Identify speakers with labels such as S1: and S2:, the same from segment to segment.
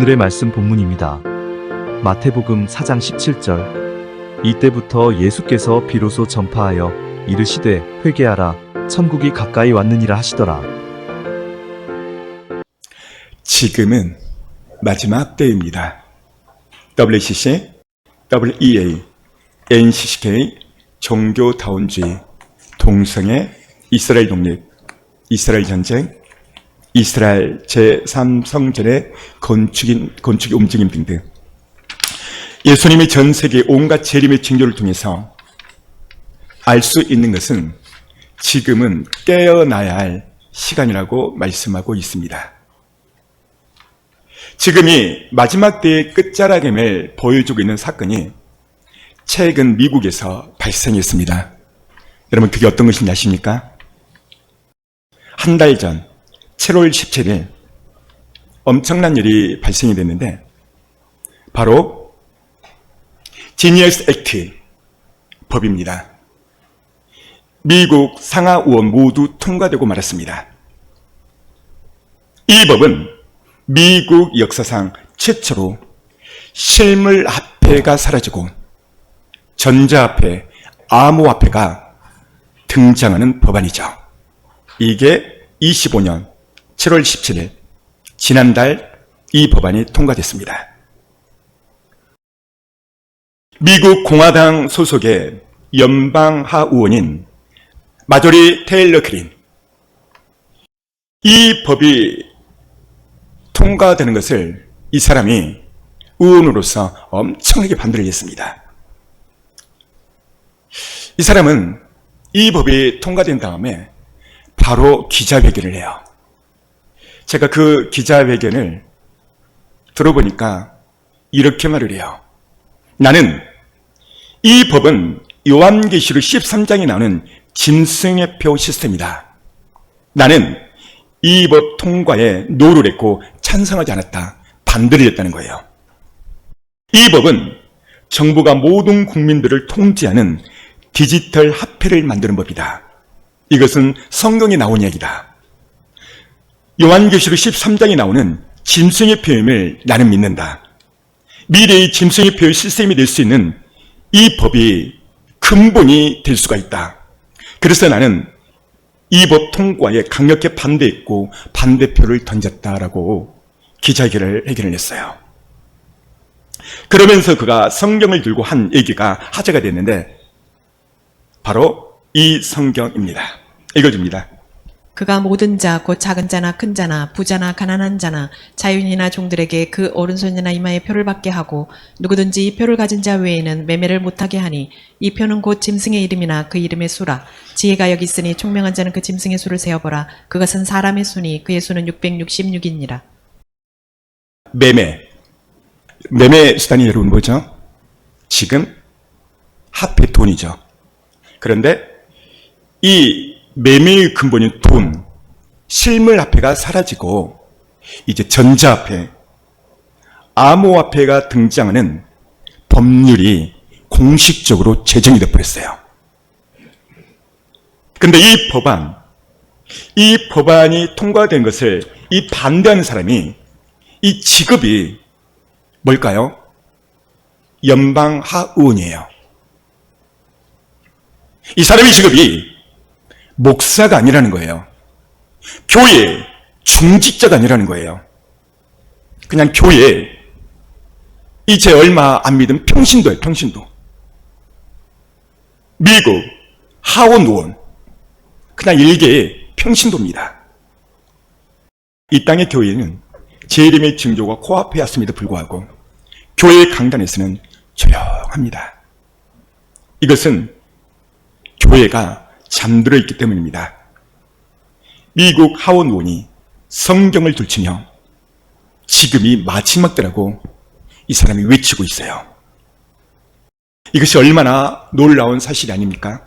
S1: 오늘의 말씀 본문입니다. 마태복음 4장 17절. 이때부터 예수께서 비로소 전파하여 이르시되 회개하라 천국이 가까이 왔느니라 하시더라.
S2: 지금은 마지막 때입니다. WCC, WEA, NCCK, 종교다원주의, 동성애, 이스라엘 독립, 이스라엘 전쟁, 이스라엘 제3성전의 건축의 움직임 등등 예수님이 전 세계 온갖 재림의 징조를 통해서 알 수 있는 것은 지금은 깨어나야 할 시간이라고 말씀하고 있습니다. 지금이 마지막 때의 끝자락임을 보여주고 있는 사건이 최근 미국에서 발생했습니다. 여러분 그게 어떤 것인지 아십니까? 한 달 전 7월 17일 엄청난 일이 발생이 됐는데 바로 지니어스 액트 법입니다. 미국 상하의원 모두 통과되고 말았습니다. 이 법은 미국 역사상 최초로 실물화폐가 사라지고 전자화폐, 암호화폐가 등장하는 법안이죠. 이게 25년 7월 17일 지난달 이 법안이 통과됐습니다. 미국 공화당 소속의 연방하의원인 마조리 테일러 그린, 이 법이 통과되는 것을 이 사람이 의원으로서 엄청나게 반대를 했습니다. 이 사람은 이 법이 통과된 다음에 바로 기자회견을 해요. 제가 그 기자회견을 들어보니까 이렇게 말을 해요. 나는 이 법은 요한계시록 13장에 나오는 짐승의 표 시스템이다. 나는 이 법 통과에 노를 했고 찬성하지 않았다. 반대를 했다는 거예요. 이 법은 정부가 모든 국민들을 통제하는 디지털 화폐를 만드는 법이다. 이것은 성경에 나온 이야기다. 요한계시록 13장에 나오는 짐승의 표임을 나는 믿는다. 미래의 짐승의 표의 시스템이 될 수 있는 이 법이 근본이 될 수가 있다. 그래서 나는 이 법 통과에 강력히 반대했고 반대표를 던졌다라고 기자회견을 했어요. 그러면서 그가 성경을 들고 한 얘기가 화제가 됐는데 바로 이 성경입니다. 읽어줍니다.
S3: 그가 모든 자, 곧 작은 자나 큰 자나 부자나 가난한 자나 자유인이나 종들에게 그 오른손이나 이마에 표를 받게 하고 누구든지 이 표를 가진 자 외에는 매매를 못하게 하니 이 표는 곧 짐승의 이름이나 그 이름의 수라. 지혜가 여기 있으니 총명한 자는 그 짐승의 수를 세어보라. 그것은 사람의 수니 그의 수는 666이니라.
S2: 매매 수단이 여러분 뭐죠? 지금 화폐 돈이죠. 그런데 이 매매의 근본인 돈, 실물화폐가 사라지고 이제 전자화폐, 암호화폐가 등장하는 법률이 공식적으로 제정이 되어버렸어요. 그런데 이 법안이 통과된 것을 이 반대하는 사람이 이 직업이 뭘까요? 연방하의원이에요. 이 사람의 직업이 목사가 아니라는 거예요. 교회 중직자가 아니라는 거예요. 그냥 교회 이제 얼마 안 믿은 평신도예요. 평신도. 미국 하원 의원 그냥 일개의 평신도입니다. 이 땅의 교회는 재림의 징조가 코앞에 왔음에도 불구하고 교회 강단에서는 조용합니다. 이것은 교회가 잠들어 있기 때문입니다. 미국 하원 의원이 성경을 들추며 지금이 마지막 때라고 이 사람이 외치고 있어요. 이것이 얼마나 놀라운 사실이 아닙니까?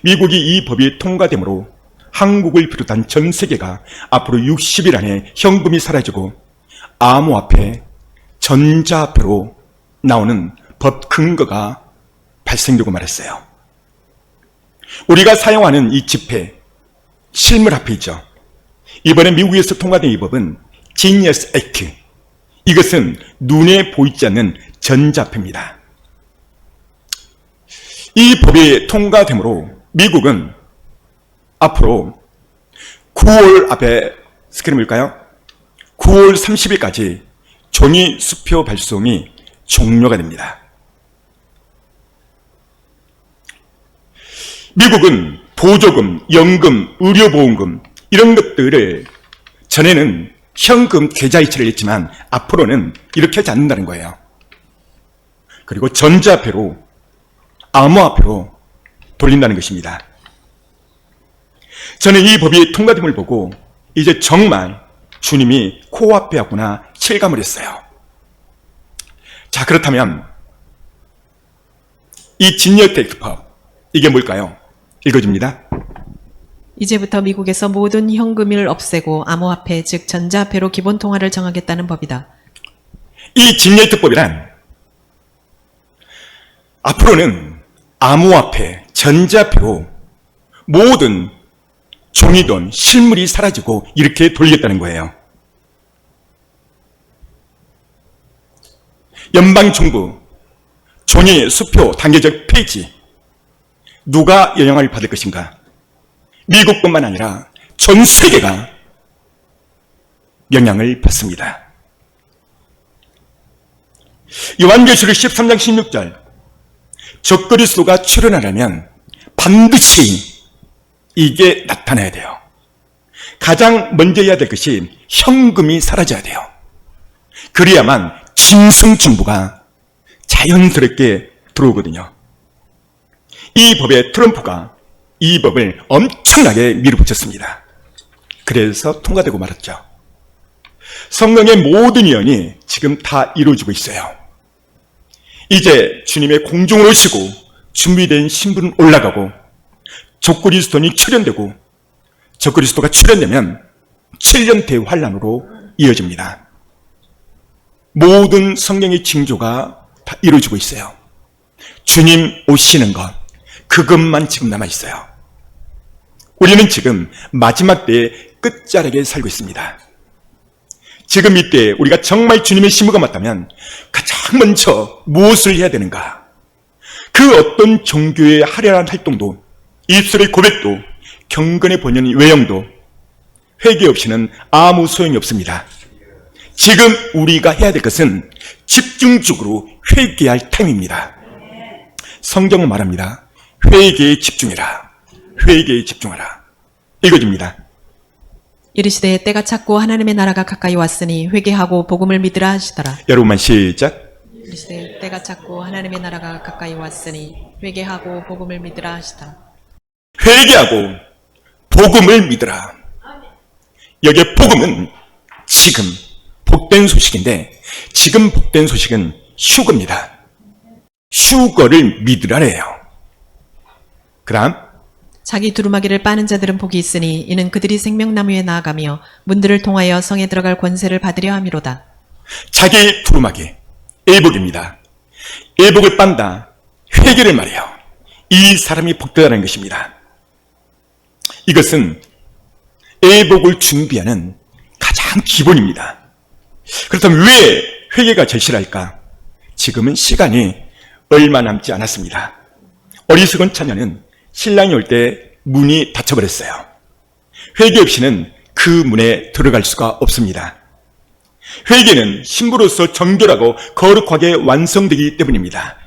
S2: 미국이 이 법이 통과되므로 한국을 비롯한 전 세계가 앞으로 60일 안에 현금이 사라지고 암호화폐, 전자화폐로 나오는 법 근거가 발생되고 말았어요. 우리가 사용하는 이 지폐, 실물화폐이죠. 이번에 미국에서 통과된 이 법은 지니어스 액트, 이것은 눈에 보이지 않는 전자패입니다. 이 법이 통과되므로 미국은 앞으로 9월 앞에 스크린일까요? 9월 30일까지 종이 수표 발송이 종료가 됩니다. 미국은 보조금, 연금, 의료보험금 이런 것들을 전에는 현금 계좌이체를 했지만 앞으로는 이렇게 하지 않는다는 거예요. 그리고 전자표로, 암호화폐로 돌린다는 것입니다. 저는 이 법이 통과됨을 보고 이제 정말 주님이 코앞에 왔구나 실감을 했어요. 자, 그렇다면 이 진열택법, 이게 뭘까요? 읽어줍니다.
S3: 이제부터 미국에서 모든 현금을 없애고 암호화폐, 즉 전자화폐로 기본 통화를 정하겠다는 법이다.
S2: 이 진열특법이란 앞으로는 암호화폐, 전자표로 모든 종이돈, 실물이 사라지고 이렇게 돌리겠다는 거예요. 연방정부 종이 수표 단계적 폐지, 누가 영향을 받을 것인가? 미국뿐만 아니라 전 세계가 영향을 받습니다. 요한계시록 13장 16절, 적그리스도가 출현하려면 반드시 이게 나타나야 돼요. 가장 먼저 해야 될 것이 현금이 사라져야 돼요. 그래야만 짐승정부가 자연스럽게 들어오거든요. 이 법에 트럼프가 이 법을 엄청나게 밀어붙였습니다. 그래서 통과되고 말았죠. 성경의 모든 예언이 지금 다 이루어지고 있어요. 이제 주님의 공중으로 오시고 준비된 신분은 올라가고 적그리스도니 출현되고 적그리스도가 출현되면 7년 대환란으로 이어집니다. 모든 성경의 징조가 다 이루어지고 있어요. 주님 오시는 것, 그것만 지금 남아있어요. 우리는 지금 마지막 때의 끝자락에 살고 있습니다. 지금 이때 우리가 정말 주님의 심부가 맞다면 가장 먼저 무엇을 해야 되는가? 그 어떤 종교의 화려한 활동도, 입술의 고백도, 경건의 본연 외형도 회개 없이는 아무 소용이 없습니다. 지금 우리가 해야 될 것은 집중적으로 회개할 타임입니다. 성경은 말합니다. 회개에 집중해라. 회개에 집중하라. 읽어줍니다.
S3: 이르시되 때가 찼고 하나님의 나라가 가까이 왔으니 회개하고 복음을 믿으라 하시더라.
S2: 여러분만 시작.
S3: 이르시되 때가 찼고 하나님의 나라가 가까이 왔으니 회개하고 복음을 믿으라 하시더라.
S2: 회개하고 복음을 믿으라. 여기에 복음은 지금 복된 소식인데, 지금 복된 소식은 휴거입니다. 휴거를 믿으라래요. 그 다음,
S3: 자기 두루마기를 빠는 자들은 복이 있으니 이는 그들이 생명나무에 나아가며 문들을 통하여 성에 들어갈 권세를 받으려 함이로다.
S2: 자기 두루마기, 애복입니다. 애복을 빤다, 회개를 말해요. 이 사람이 복되다는 것입니다. 이것은 애복을 준비하는 가장 기본입니다. 그렇다면 왜 회개가 절실할까? 지금은 시간이 얼마 남지 않았습니다. 어리석은 처녀는 신랑이 올 때 문이 닫혀버렸어요. 회개 없이는 그 문에 들어갈 수가 없습니다. 회개는 신부로서 정결하고 거룩하게 완성되기 때문입니다.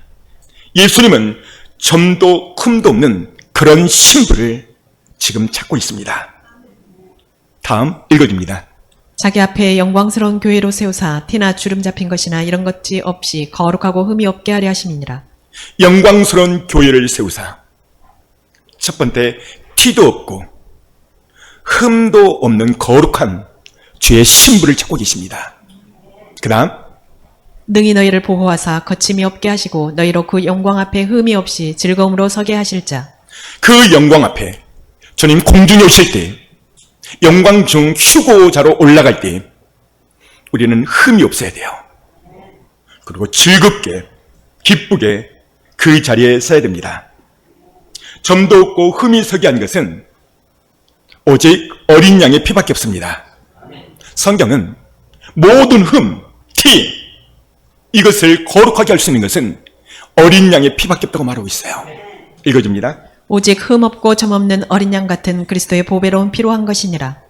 S2: 예수님은 점도 흠도 없는 그런 신부를 지금 찾고 있습니다. 다음 읽어줍니다.
S3: 자기 앞에 영광스러운 교회로 세우사 티나 주름 잡힌 것이나 이런 것이 없이 거룩하고 흠이 없게 하려 하심이니라.
S2: 영광스러운 교회를 세우사, 첫 번째 티도 없고 흠도 없는 거룩한 주의 신부를 찾고 계십니다. 그 다음,
S3: 능히 너희를 보호하사 거침이 없게 하시고 너희로 그 영광 앞에 흠이 없이 즐거움으로 서게 하실 자.
S2: 그 영광 앞에 주님 공중에 오실 때, 영광 중 휴고자로 올라갈 때 우리는 흠이 없어야 돼요. 그리고 즐겁게 기쁘게 그 자리에 서야 됩니다. 점도 없고 흠이 서게 한 것은 오직 어린 양의 피밖에 없습니다. 성경은 모든 흠, 피, 이것을 거룩하게 할 수 있는 것은 어린 양의 피밖에 없다고 말하고 있어요. 읽어줍니다.
S3: 오직 흠없고 점없는 어린 양 같은 그리스도의 보배로운 피로 한 것이니라.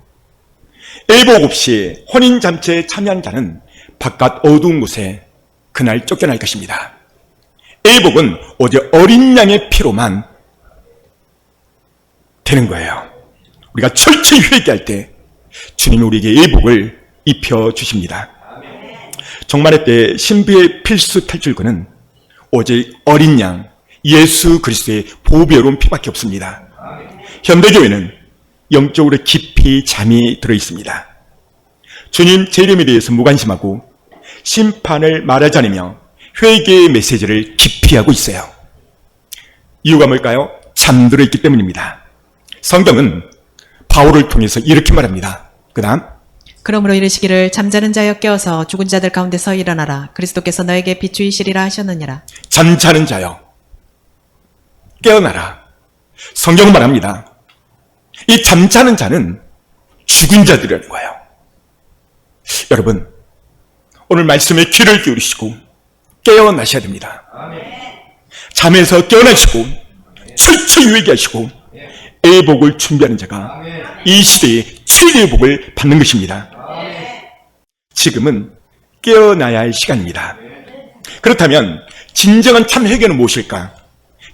S2: 애복 없이 혼인잔치에 참여한 자는 바깥 어두운 곳에 그날 쫓겨날 것입니다. 애복은 오직 어린 양의 피로만 되는 거예요. 우리가 철저히 회개할 때 주님이 우리에게 애복을 입혀주십니다. 종말의 때 신비의 필수 탈출구는 오직 어린 양 예수 그리스도의 보배로운 피밖에 없습니다. 현대교회는 영적으로 깊이 잠이 들어있습니다. 주님 제 이름에 대해서 무관심하고 심판을 말하지 않으며 회개의 메시지를 기피하고 있어요. 이유가 뭘까요? 잠들어 있기 때문입니다. 성경은 바울을 통해서 이렇게 말합니다. 그 다음
S3: 그러므로 이르시기를 잠자는 자여 깨어서 죽은 자들 가운데서 일어나라. 그리스도께서 너에게 비추이시리라 하셨느니라.
S2: 잠자는 자여 깨어나라. 성경은 말합니다. 이 잠자는 자는 죽은 자들이라는 거예요. 여러분 오늘 말씀에 귀를 기울이시고 깨어나셔야 됩니다. 잠에서 깨어나시고 철저히 회개하시고 애복을 준비하는 자가 이 시대에 최대의 복을 받는 것입니다. 지금은 깨어나야 할 시간입니다. 그렇다면 진정한 참 회개는 무엇일까?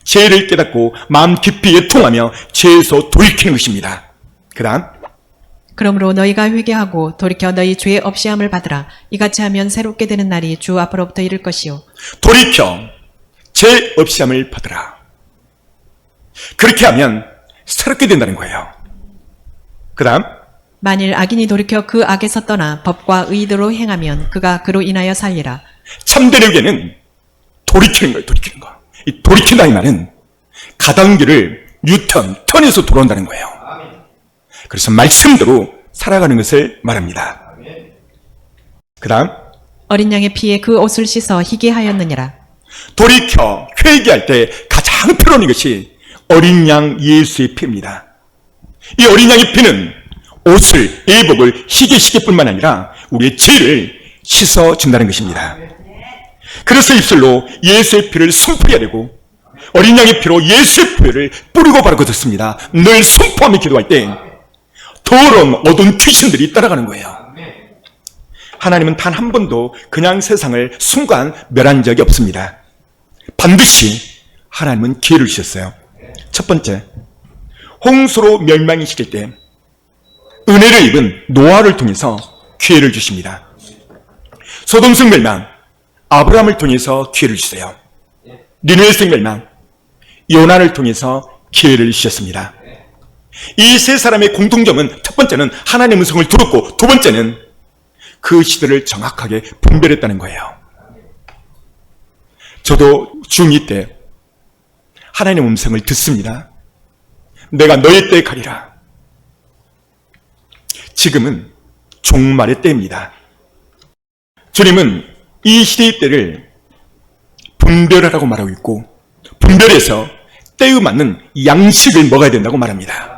S2: 죄를 깨닫고 마음 깊이 애통하며 죄에서 돌이키는 것입니다. 그 다음
S3: 그러므로 너희가 회개하고 돌이켜 너희 죄 없이함을 받으라. 이같이 하면 새롭게 되는 날이 주 앞으로부터 이를 것이요.
S2: 돌이켜 죄 없이함을 받으라. 그렇게 하면 새롭게 된다는 거예요. 그 다음
S3: 만일 악인이 돌이켜 그 악에서 떠나 법과 의대로 행하면 그가 그로 인하여 살리라.
S2: 참된 회개는 돌이키는 거예요. 돌이키는 거. 이 돌이킨다 이 말은 가당기를 턴에서 돌아온다는 거예요. 그래서 말씀대로 살아가는 것을 말합니다. 그 다음
S3: 어린 양의 피에 그 옷을 씻어 희게 하였느니라.
S2: 돌이켜 회개할 때 가장 필요한 것이 어린 양 예수의 피입니다. 이 어린 양의 피는 옷을, 애복을 희게 시킬 뿐만 아니라 우리의 죄를 씻어준다는 것입니다. 그래서 입술로 예수의 피를 선포해야 되고 어린 양의 피로 예수의 보혈을 뿌리고 바르고 듣습니다. 늘 선포하며 기도할 때 더러운 어두운 귀신들이 따라가는 거예요. 하나님은 단 한 번도 그냥 세상을 순간 멸한 적이 없습니다. 반드시 하나님은 기회를 주셨어요. 첫 번째, 홍수로 멸망이 시킬 때 은혜를 입은 노아를 통해서 기회를 주십니다. 소돔성 멸망, 아브라함을 통해서 기회를 주세요. 니느웨성 멸망, 요나를 통해서 기회를 주셨습니다. 이 세 사람의 공통점은 첫 번째는 하나님의 음성을 들었고 두 번째는 그 시대를 정확하게 분별했다는 거예요. 저도 중2 때 하나님의 음성을 듣습니다. 내가 너의 때에 가리라. 지금은 종말의 때입니다. 주님은 이 시대의 때를 분별하라고 말하고 있고 분별해서 때에 맞는 양식을 먹어야 된다고 말합니다.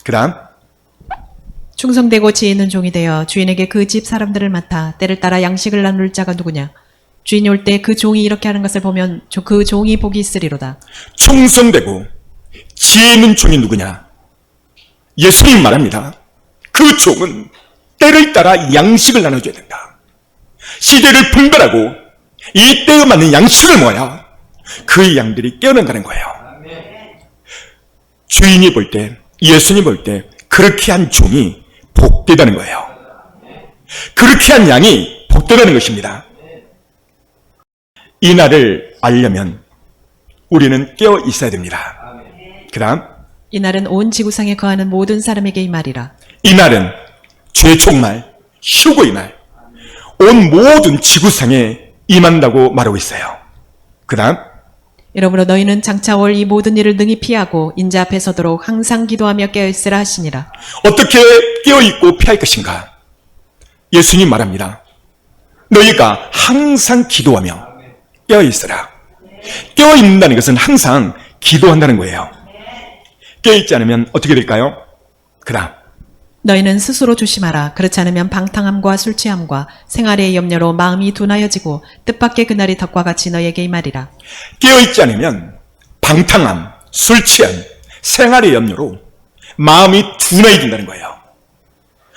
S2: 그 다음
S3: 충성되고 지혜 있는 종이 되어 주인에게 그 집 사람들을 맡아 때를 따라 양식을 나눌 자가 누구냐. 주인이 올 때 그 종이 이렇게 하는 것을 보면 그 종이 복이 있으리로다.
S2: 충성되고 지혜 있는 종이 누구냐? 예수님 말합니다. 그 종은 때를 따라 양식을 나눠줘야 된다. 시대를 분별하고 이 때에 맞는 양식을 먹어야 그 양들이 깨어난다는 거예요. 주인이 볼 때, 예수님 볼 때 그렇게 한 종이 복되다는 거예요. 그렇게 한 양이 복되다는 것입니다. 이 날을 알려면 우리는 깨어 있어야 됩니다. 그 다음
S3: 이날은 온 지구상에 거하는 모든 사람에게 이 말이라.
S2: 이 날은 최종말, 휴거의 날, 온 모든 지구상에 임한다고 말하고 있어요. 그 다음
S3: 이러므로 너희는 장차 올 이 모든 일을 능히 피하고 인자 앞에 서도록 항상 기도하며 깨어있으라 하시니라.
S2: 어떻게 깨어있고 피할 것인가? 예수님 말합니다. 너희가 항상 기도하며 깨어있으라. 깨어있는다는 것은 항상 기도한다는 거예요. 깨어있지 않으면 어떻게 될까요? 그 다음
S3: 너희는 스스로 조심하라. 그렇지 않으면 방탕함과 술 취함과 생활의 염려로 마음이 둔하여지고 뜻밖의 그날이 덕과 같이 너희에게 임하리라.
S2: 깨어있지 않으면 방탕함, 술 취함, 생활의 염려로 마음이 둔해진다는 거예요.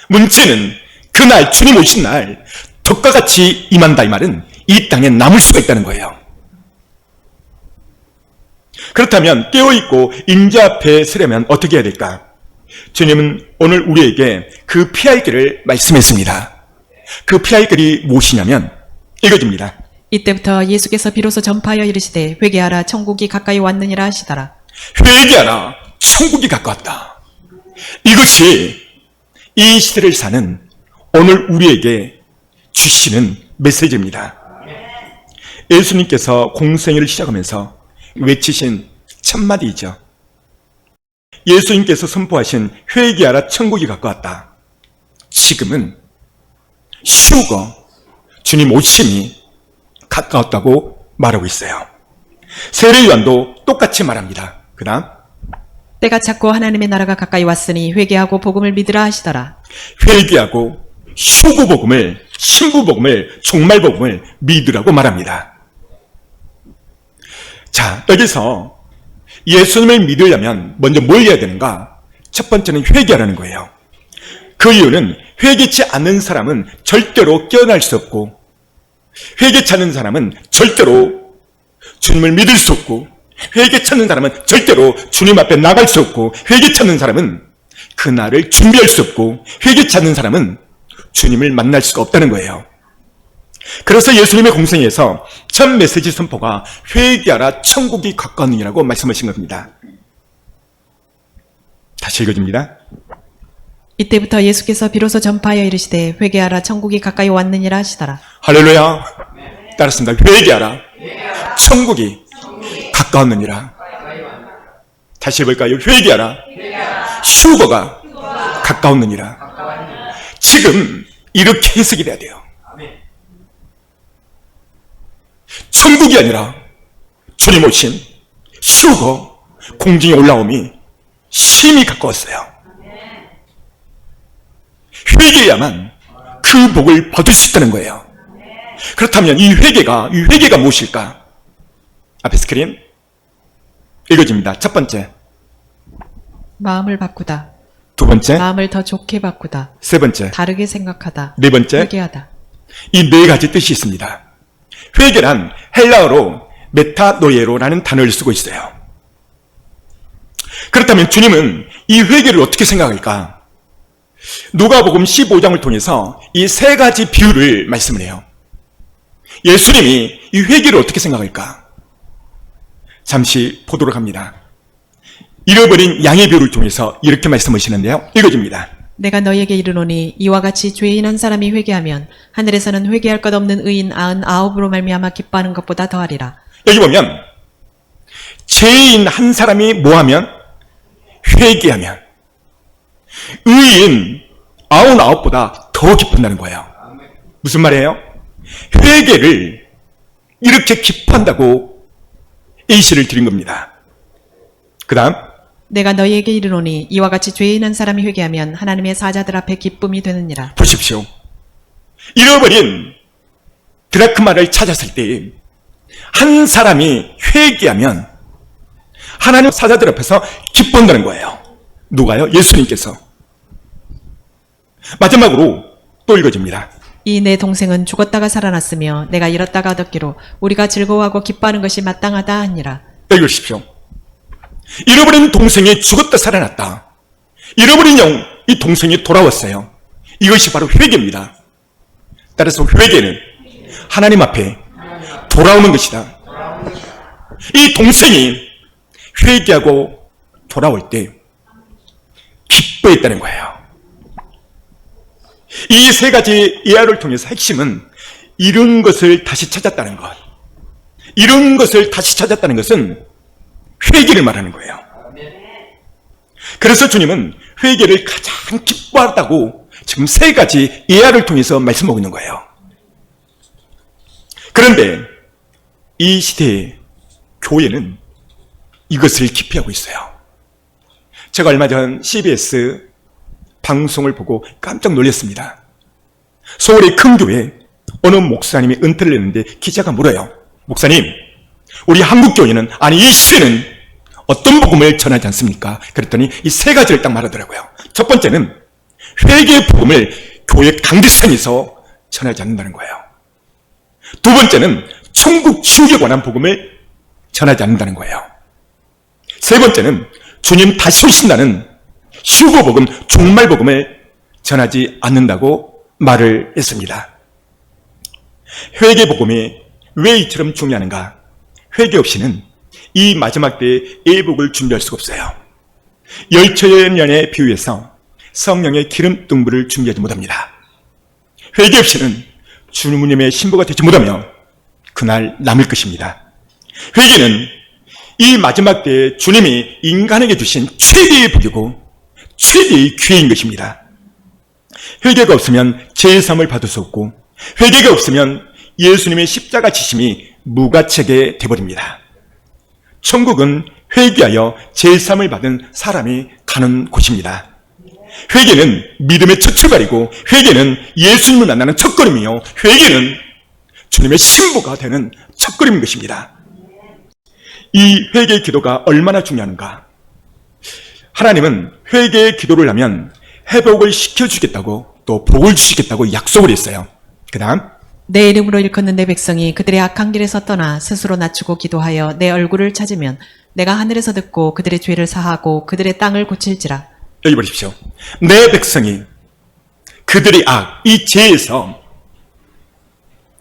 S2: 문제는 그날 주님 오신 날 덕과 같이 임한다 이 말은 이 땅에 남을 수가 있다는 거예요. 그렇다면 깨어있고 인자 앞에 서려면 어떻게 해야 될까? 주님은 오늘 우리에게 그 피할 길을 말씀했습니다. 그 피할 길이 무엇이냐면 읽어줍니다.
S3: 이때부터 예수께서 비로소 전파하여 이르시되 회개하라 천국이 가까이 왔느니라 하시더라.
S2: 회개하라 천국이 가까웠다. 이것이 이 시대를 사는 오늘 우리에게 주시는 메시지입니다. 예수님께서 공생애를 시작하면서 외치신 첫 마디이죠. 예수님께서 선포하신 회개하라 천국이 가까웠다. 지금은 휴거 주님 오심이 가까웠다고 말하고 있어요. 세례 요한도 똑같이 말합니다. 그 다음
S3: 때가 찼고 하나님의 나라가 가까이 왔으니 회개하고 복음을 믿으라 하시더라.
S2: 회개하고 휴거복음을 신부복음을 종말복음을 믿으라고 말합니다. 자, 여기서 예수님을 믿으려면 먼저 뭘 해야 되는가? 첫 번째는 회개하라는 거예요. 그 이유는 회개치 않는 사람은 절대로 깨어날 수 없고 회개치 않는 사람은 절대로 주님을 믿을 수 없고 회개치 않는 사람은 절대로 주님 앞에 나갈 수 없고 회개치 않는 사람은 그날을 준비할 수 없고 회개치 않는 사람은 주님을 만날 수가 없다는 거예요. 그래서 예수님의 공생에서 첫 메시지 선포가 회개하라 천국이 가까우니라고 말씀하신 겁니다. 다시 읽어줍니다.
S3: 이때부터 예수께서 비로소 전파하여 이르시되 회개하라 천국이 가까이 왔느니라 하시더라.
S2: 할렐루야. 따랐습니다. 회개하라 천국이 가까웠느니라. 다시 해볼까요? 회개하라 휴거가 가까웠느니라. 지금 이렇게 해석이 돼야 돼요. 천국이 아니라 주님 오신 휴거 공중에 올라옴이 심히 가까웠어요. 회개해야만 그 복을 받을 수 있다는 거예요. 그렇다면 이 회개가 무엇일까? 앞에 스크린 읽어줍니다. 첫 번째,
S3: 마음을 바꾸다.
S2: 두 번째,
S3: 마음을 더 좋게 바꾸다.
S2: 세 번째,
S3: 다르게 생각하다.
S2: 네 번째,
S3: 회개하다.
S2: 이 네 가지 뜻이 있습니다. 회개란 헬라어로 메타노예로라는 단어를 쓰고 있어요. 그렇다면 주님은 이 회개를 어떻게 생각할까? 누가복음 15장을 통해서 이 세 가지 비유를 말씀을 해요. 예수님이 이 회개를 어떻게 생각할까? 잠시 보도록 합니다. 잃어버린 양의 비유를 통해서 이렇게 말씀하시는데요. 읽어줍니다.
S3: 내가 너희에게 이르노니 이와 같이 죄인 한 사람이 회개하면 하늘에서는 회개할 것 없는 의인 99으로 말미암아 기뻐하는 것보다 더하리라.
S2: 여기 보면 죄인 한 사람이 뭐하면? 회개하면 의인 99보다 더 기쁜다는 거예요. 무슨 말이에요? 회개를 이렇게 기뻐한다고 예시를 드린 겁니다. 그 다음
S3: 내가 너희에게 이르노니 이와 같이 죄인 한 사람이 회개하면 하나님의 사자들 앞에 기쁨이 되느니라.
S2: 보십시오. 잃어버린 드라크마를 찾았을 때 한 사람이 회개하면 하나님 사자들 앞에서 기뻐한다는 거예요. 누가요? 예수님께서. 마지막으로 또 읽어줍니다.
S3: 이 내 동생은 죽었다가 살아났으며 내가 잃었다가 얻었기로 우리가 즐거워하고 기뻐하는 것이 마땅하다 하니라.
S2: 여기 보십시오. 잃어버린 동생이 죽었다 살아났다. 잃어버린 이 동생이 돌아왔어요. 이것이 바로 회개입니다. 따라서 회개는 하나님 앞에 돌아오는 것이다. 이 동생이 회개하고 돌아올 때 기뻐했다는 거예요. 이 세 가지 예화를 통해서 핵심은 잃은 것을 다시 찾았다는 것. 잃은 것을 다시 찾았다는 것은 회개를 말하는 거예요. 그래서 주님은 회개를 가장 기뻐하다고 지금 세 가지 예화를 통해서 말씀하고 있는 거예요. 그런데 이 시대의 교회는 이것을 기피하고 있어요. 제가 얼마 전 CBS 방송을 보고 깜짝 놀랐습니다. 서울의 큰 교회에 어느 목사님이 은퇴를 했는데 기자가 물어요. 목사님, 우리 한국교회는, 아니 이 시대는 어떤 복음을 전하지 않습니까? 그랬더니 이 세 가지를 딱 말하더라고요. 첫 번째는 회개의 복음을 교회 강대상에서 전하지 않는다는 거예요. 두 번째는 천국 지옥에 관한 복음을 전하지 않는다는 거예요. 세 번째는 주님 다시 오신다는 휴거복음, 종말복음을 전하지 않는다고 말을 했습니다. 회개복음이 왜 이처럼 중요한가? 회개 없이는 이 마지막 때의 애복을 준비할 수가 없어요. 열처연연에 비유해서 성령의 기름등불을 준비하지 못합니다. 회개 없이는 주님의 신부가 되지 못하며 그날 남을 것입니다. 회개는 이 마지막 때에 주님이 인간에게 주신 최대의 복이고 최대의 기회인 것입니다. 회개가 없으면 제사함을 받을 수 없고, 회개가 없으면 예수님의 십자가 지심이 무가책에 되어버립니다. 천국은 회개하여 제사함을 받은 사람이 가는 곳입니다. 회개는 믿음의 첫 출발이고, 회개는 예수님을 만나는 첫걸음이요, 회개는 주님의 신부가 되는 첫걸음인 것입니다. 이 회개의 기도가 얼마나 중요한가? 하나님은 회개의 기도를 하면 회복을 시켜주겠다고, 또 복을 주시겠다고 약속을 했어요. 그 다음,
S3: 내 이름으로 일컫는 내 백성이 그들의 악한 길에서 떠나 스스로 낮추고 기도하여 내 얼굴을 찾으면 내가 하늘에서 듣고 그들의 죄를 사하고 그들의 땅을 고칠지라.
S2: 여기 보십시오. 내 백성이 그들의 악, 이 죄에서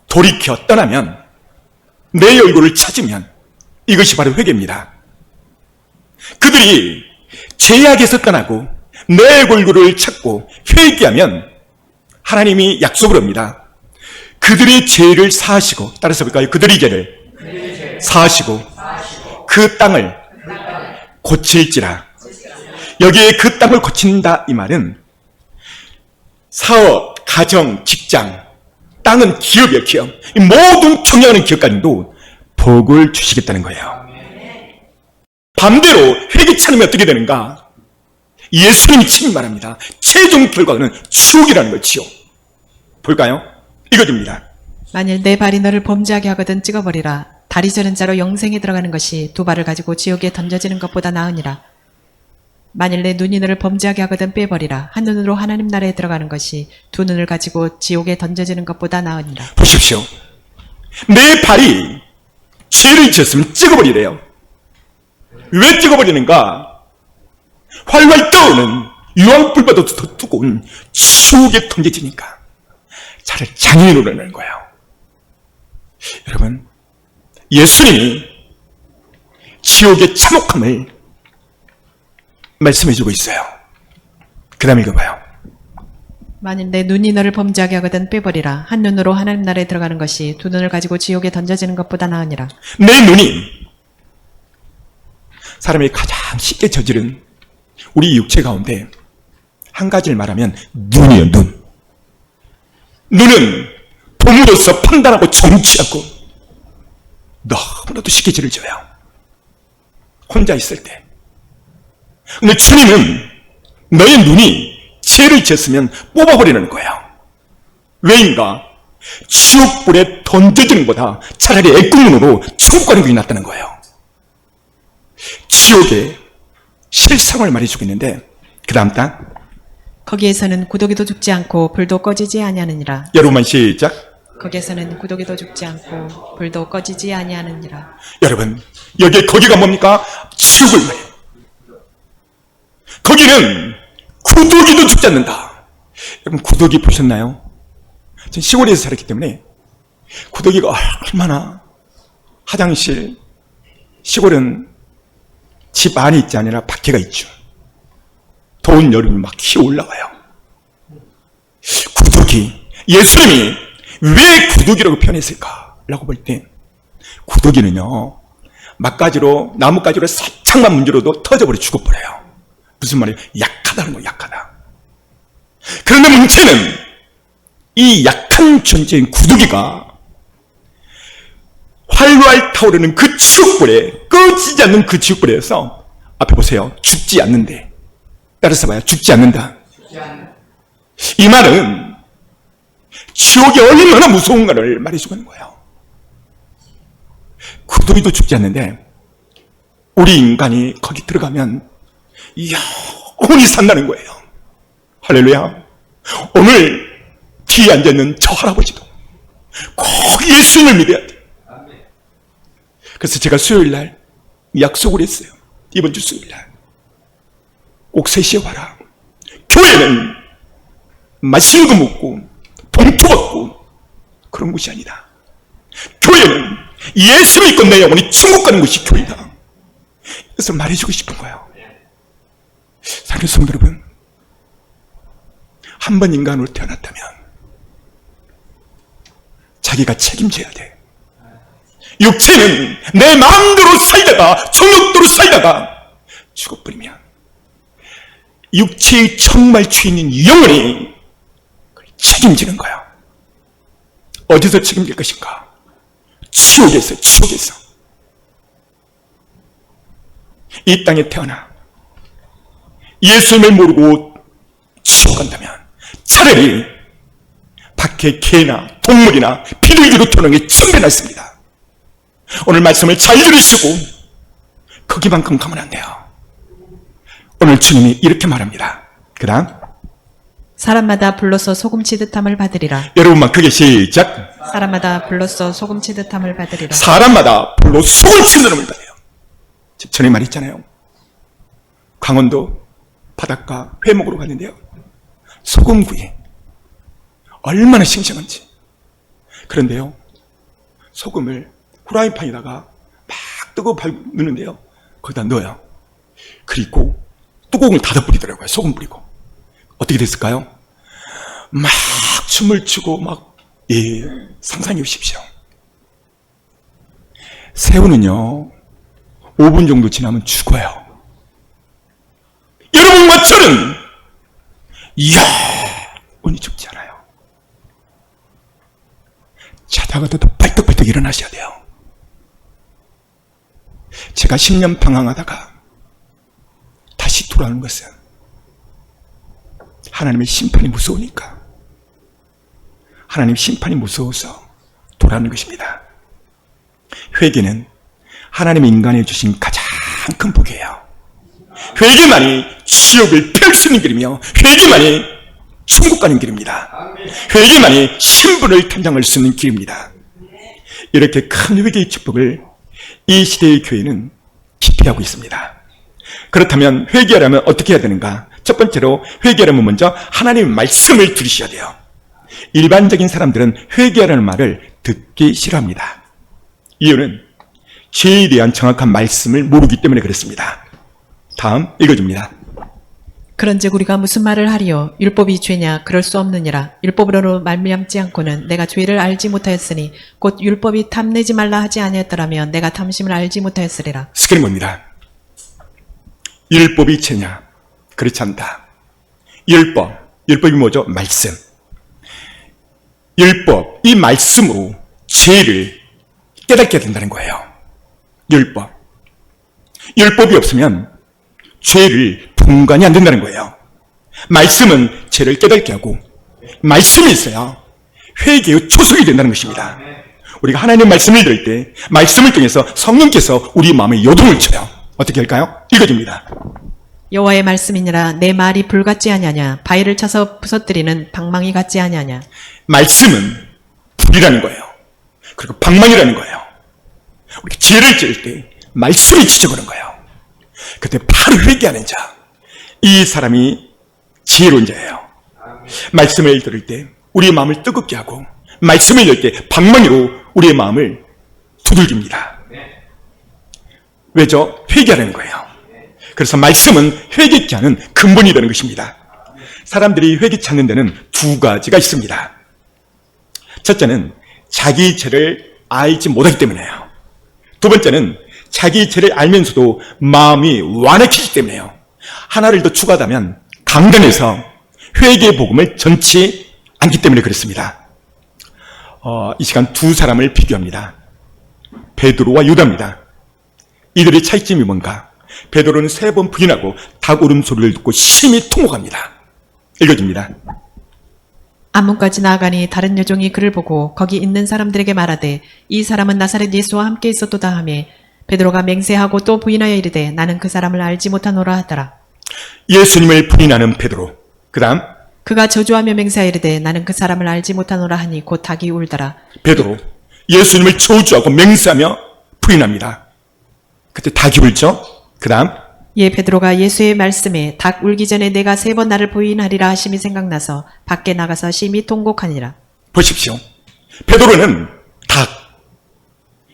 S2: 돌이켜 떠나면, 내 얼굴을 찾으면, 이것이 바로 회개입니다. 그들이 죄악에서 떠나고 내 얼굴을 찾고 회개하면 하나님이 약속을 합니다. 그들의 죄를 사하시고, 따라서 볼까요? 그들의 죄를 사하시고 그 땅을 고칠지라. 여기에 그 땅을 고친다 이 말은 사업, 가정, 직장, 땅은 기업이에요. 기업. 이 모든 총량하는 기업까지도 복을 주시겠다는 거예요. 반대로 회개 차림이 어떻게 되는가? 예수님이 친히 말합니다. 최종 결과는 지옥이라는 거예요. 지옥. 볼까요? 이거입니다.
S3: 만일 내 발이 너를 범죄하게 하거든 찍어버리라. 다리 저는 자로 영생에 들어가는 것이 두 발을 가지고 지옥에 던져지는 것보다 나으니라. 만일 내 눈이 너를 범죄하게 하거든 빼버리라. 한 눈으로 하나님 나라에 들어가는 것이 두 눈을 가지고 지옥에 던져지는 것보다 나으니라.
S2: 보십시오. 내 발이 죄를 지었으면 찍어버리래요. 왜 찍어버리는가? 활활 떠오르는 유황불보다 더 뜨거운 지옥에 던져지니까 차라리 장애인으로 내는 거예요. 여러분, 예수님이 지옥의 참혹함을 말씀해주고 있어요. 그 다음 읽어봐요.
S3: 만일 내 눈이 너를 범죄하게 하거든 빼버리라. 한 눈으로 하나님 나라에 들어가는 것이 두 눈을 가지고 지옥에 던져지는 것보다 나으니라.
S2: 내 눈이 사람이 가장 쉽게 저지른 우리 육체 가운데 한 가지를 말하면 눈이에요. 눈. 눈은 봄으로서 판단하고 정치하고 너무나도 쉽게 죄를 져요. 혼자 있을 때. 근데 주님은 너의 눈이 죄를 지었으면 뽑아버리는 거예요. 왜인가? 지옥불에 던져지는 것보다 차라리 애국문으로 천국 가는 것이 낫다는 거예요. 지옥의 실상을 말해주고 있는데, 그 다음 단,
S3: 거기에서는 구더기도 죽지 않고 불도 꺼지지 아니하느니라.
S2: 여러분만 시작.
S3: 거기에서는 구더기도 죽지 않고 불도 꺼지지 아니하느니라.
S2: 여러분, 여기에 거기가 뭡니까? 지옥을 말해요. 거기는 구더기도 죽지 않는다. 여러분, 구더기 보셨나요? 전 시골에서 살았기 때문에 구더기가 얼마나, 화장실, 시골은 집 안에 있지 아니라 밖에가 있죠. 더운 여름이 막 기어 올라와요. 구더기, 예수님이 왜 구더기라고 표현했을까? 라고 볼 때, 구더기는요, 막가지로, 나뭇가지로 살짝만 문지러도 터져버려 죽어버려요. 무슨 말이에요? 약하다는 거예요. 약하다. 그런데 문제는 이 약한 존재인 구더기가 활활 타오르는 그 지옥불에, 꺼지지 않는 그 지옥불에서, 앞에 보세요. 죽지 않는데, 따라서 봐요. 죽지 않는다. 이 말은 지옥이 얼마나 무서운가를 말해주고 있는 거예요. 구도이도 죽지 않는데 우리 인간이 거기 들어가면 영원히 산다는 거예요. 할렐루야. 오늘 뒤에 앉아있는 저 할아버지도 꼭 예수님을 믿어야 돼. 그래서 제가 수요일날 약속을 했어요. 이번 주 수요일날 꼭 3시에 와라. 교회는 맛있는 거 먹고 봉투 받고 그런 곳이 아니다. 교회는 예수 믿고 내 영혼이 천국 가는 곳이 교회다. 그래서 말해주고 싶은 거예요. 사랑하는 성도 여러분, 한 번 인간으로 태어났다면 자기가 책임져야 돼. 육체는 내 마음대로 살다가 정욕대로 살다가 죽어버리면 육체의 정말 주인인 영혼이 책임지는 거야. 어디서 책임질 것인가? 지옥에서. 이 땅에 태어나 예수님을 모르고 지옥 간다면 차라리 밖에 개나 동물이나 비둘기로 태어난 게 천배 낫습니다. 오늘 말씀을 잘 들으시고 거기만큼 가면 안 돼요. 오늘 주님이 이렇게 말합니다. 그 다음
S3: 사람마다 불로써 소금 치듯함을 받으리라.
S2: 여러분만 크게 시작.
S3: 사람마다 불로써 소금 치듯함을 받으리라.
S2: 사람마다 불로 소금 치듯함을 받아요. 전에 말했잖아요. 강원도 바닷가 회 먹으러 갔는데요. 소금구이 얼마나 싱싱한지. 그런데요, 소금을 후라이팬에다가 막 뜨거워 넣는데요, 거기다 넣어요. 그리고 뚜껑을 닫아 뿌리더라고요. 소금 뿌리고. 어떻게 됐을까요? 막 춤을 추고 막, 상상해 보십시오. 새우는요 5분 정도 지나면 죽어요. 여러분과 저는 영원히 죽지 않아요. 자다가도 빨떡빨떡 일어나셔야 돼요. 제가 10년 방황하다가 다시 돌아오는 것은 하나님의 심판이 무서우니까, 하나님의 심판이 무서워서 돌아오는 것입니다. 회개는 하나님의 인간에 주신 가장 큰 복이에요. 회개만이 지옥을 펼 수 있는 길이며 회개만이 천국 가는 길입니다. 회개만이 신분을 탄장할 수 있는 길입니다. 이렇게 큰 회개의 축복을 이 시대의 교회는 기피하고 있습니다. 그렇다면 회개하려면 어떻게 해야 되는가? 첫 번째로 회개하려면 먼저 하나님의 말씀을 들으셔야 돼요. 일반적인 사람들은 회개하라는 말을 듣기 싫어합니다. 이유는 죄에 대한 정확한 말씀을 모르기 때문에 그렇습니다. 다음 읽어줍니다.
S3: 그런즉 우리가 무슨 말을 하리요? 율법이 죄냐? 그럴 수 없느니라. 율법으로 말미암지 않고는 내가 죄를 알지 못하였으니 곧 율법이 탐내지 말라 하지 아니었더라면 내가 탐심을 알지 못하였으리라.
S2: 스크린 봅니다. 율법이 죄냐? 그렇지 않다. 율법이 뭐죠? 말씀. 율법, 이 말씀으로 죄를 깨닫게 된다는 거예요. 율법이 없으면 죄를 분간이 안 된다는 거예요. 말씀은 죄를 깨닫게 하고 말씀이 있어야 회개의 초석이 된다는 것입니다. 우리가 하나님의 말씀을 들을 때 말씀을 통해서 성령께서 우리 마음에 요동을 쳐요. 어떻게 할까요? 읽어줍니다.
S3: 여호와의 말씀이니라. 내 말이 불같지 아니하냐? 바위를 쳐서 부서뜨리는 방망이 같지 아니하냐?
S2: 말씀은 불이라는 거예요. 그리고 방망이라는 거예요. 우리가 죄를 지을 때 말씀이 지적하는 거예요. 그때 바로 회개하는 자, 이 사람이 지혜로운 자예요. 말씀을 들을 때 우리의 마음을 뜨겁게 하고 말씀을 열 때 방망이로 우리의 마음을 두들깁니다. 왜죠? 회개하는 거예요. 그래서 말씀은 회개케 하는 근본이 되는 것입니다. 사람들이 회개치 않는 데는 두 가지가 있습니다. 첫째는 자기 죄를 알지 못하기 때문이에요. 두 번째는 자기 죄를 알면서도 마음이 완악해지기 때문에요. 하나를 더 추가하자면 강단에서 회개의 복음을 전치 않기 때문에 그렇습니다. 이 시간 두 사람을 비교합니다. 베드로와 유다입니다. 이들의 차이점이 뭔가? 베드로는 3번 부인하고 닭 울음소리를 듣고 심히 통곡합니다. 읽어줍니다.
S3: 안문까지 나아가니 다른 여종이 그를 보고 거기 있는 사람들에게 말하되 이 사람은 나사렛 예수와 함께 있었도다 하며 베드로가 맹세하고 또 부인하여 이르되 나는 그 사람을 알지 못하노라 하더라.
S2: 예수님을 부인하는 베드로. 그 다음
S3: 그가 저주하며 맹세하여 이르되 나는 그 사람을 알지 못하노라 하니 곧 닭이 울더라.
S2: 베드로 예수님을 저주하고 맹세하며 부인합니다. 그때 닭이 울죠. 그 다음
S3: 예 베드로가 예수의 말씀에 닭 울기 전에 내가 3번 나를 부인하리라 하심이 생각나서 밖에 나가서 심히 통곡하니라.
S2: 보십시오. 베드로는 닭,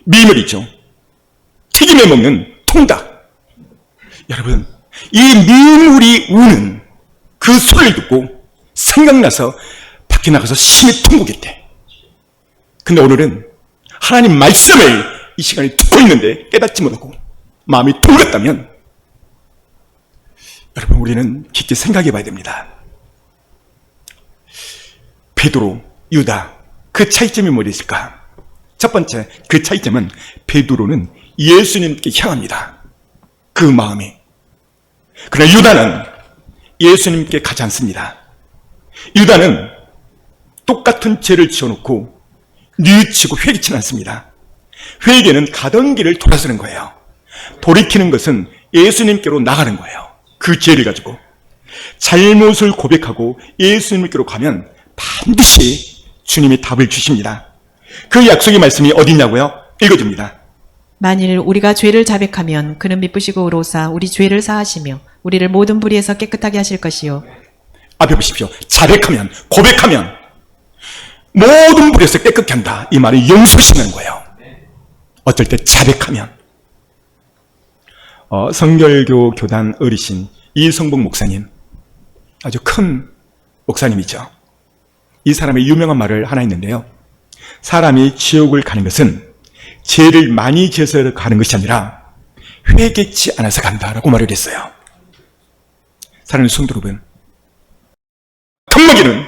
S2: 미물이죠. 튀김에 먹는 통닭. 여러분, 이 미물이 우는 그 소리를 듣고 생각나서 밖에 나가서 심히 통곡했대. 근데 오늘은 하나님 말씀을 이 시간에 듣고 있는데 깨닫지 못하고 마음이 돌렸다면 여러분 우리는 깊게 생각해 봐야 됩니다. 베드로, 유다 그 차이점이 뭐가 있을까? 첫 번째 그 차이점은 베드로는 예수님께 향합니다. 그 마음이. 그러나 유다는 예수님께 가지 않습니다. 유다는 똑같은 죄를 지어놓고 뉘우치고 회개치는 않습니다. 회개는 가던 길을 돌아서는 거예요. 돌이키는 것은 예수님께로 나가는 거예요. 그 죄를 가지고 잘못을 고백하고 예수님께로 가면 반드시 주님이 답을 주십니다. 그 약속의 말씀이 어디 있냐고요? 읽어줍니다.
S3: 만일 우리가 죄를 자백하면 그는 미쁘시고 의로사 우리 죄를 사하시며 우리를 모든 불의에서 깨끗하게 하실 것이요.
S2: 앞에 보십시오. 자백하면, 고백하면 모든 불에서 깨끗게 한다. 이 말을 용서하시는 거예요. 어쩔 때 자백하면. 성결교 교단 어르신 이성복 목사님, 아주 큰 목사님이죠. 이 사람의 유명한 말을 하나 있는데요. 사람이 지옥을 가는 것은 죄를 많이 지어서 가는 것이 아니라 회개치 않아서 간다라고 말을 했어요. 사랑하는 성도 여러분, 탐먹이는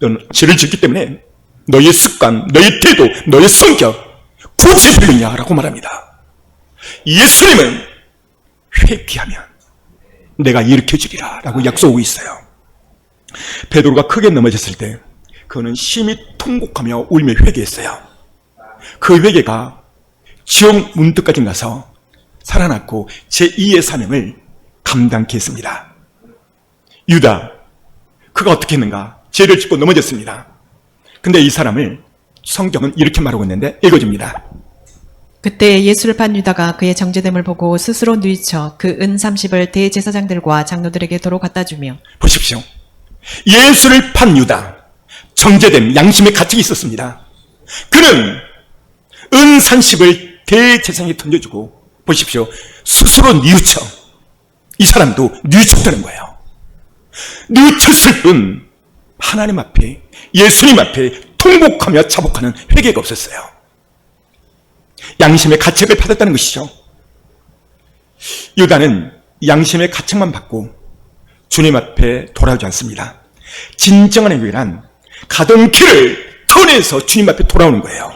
S2: 너는 죄를 짓기 때문에 너의 습관, 너의 태도, 너의 성격 굳이 빌느냐라고 말합니다. 예수님은 회개하면 내가 일으켜주리라 라고 약속하고 있어요. 베드로가 크게 넘어졌을 때 그는 심히 통곡하며 울며 회개했어요. 그 회개가 지옥 문득까지 가서 살아났고 제2의 사명을 감당케 했습니다. 유다, 그가 어떻게 했는가? 죄를 짓고 넘어졌습니다. 근데 이 사람을 성경은 이렇게 말하고 있는데 읽어줍니다.
S3: 그때 예수를 판 유다가 그의 정죄됨을 보고 스스로 뉘우쳐 그 은 30을 대제사장들과 장로들에게 도로 갖다 주며.
S2: 보십시오. 예수를 판 유다, 정죄됨, 양심의 가책이 있었습니다. 그는 은 30을 대제사장에 던져주고 보십시오. 스스로 뉘우쳐. 이 사람도 뉘우쳤다는 거예요. 뉘우쳤을 뿐 하나님 앞에, 예수님 앞에 통곡하며 자복하는 회개가 없었어요. 양심의 가책을 받았다는 것이죠. 유다는 양심의 가책만 받고 주님 앞에 돌아오지 않습니다. 진정한 회개란 가던 길을 터내서 주님 앞에 돌아오는 거예요.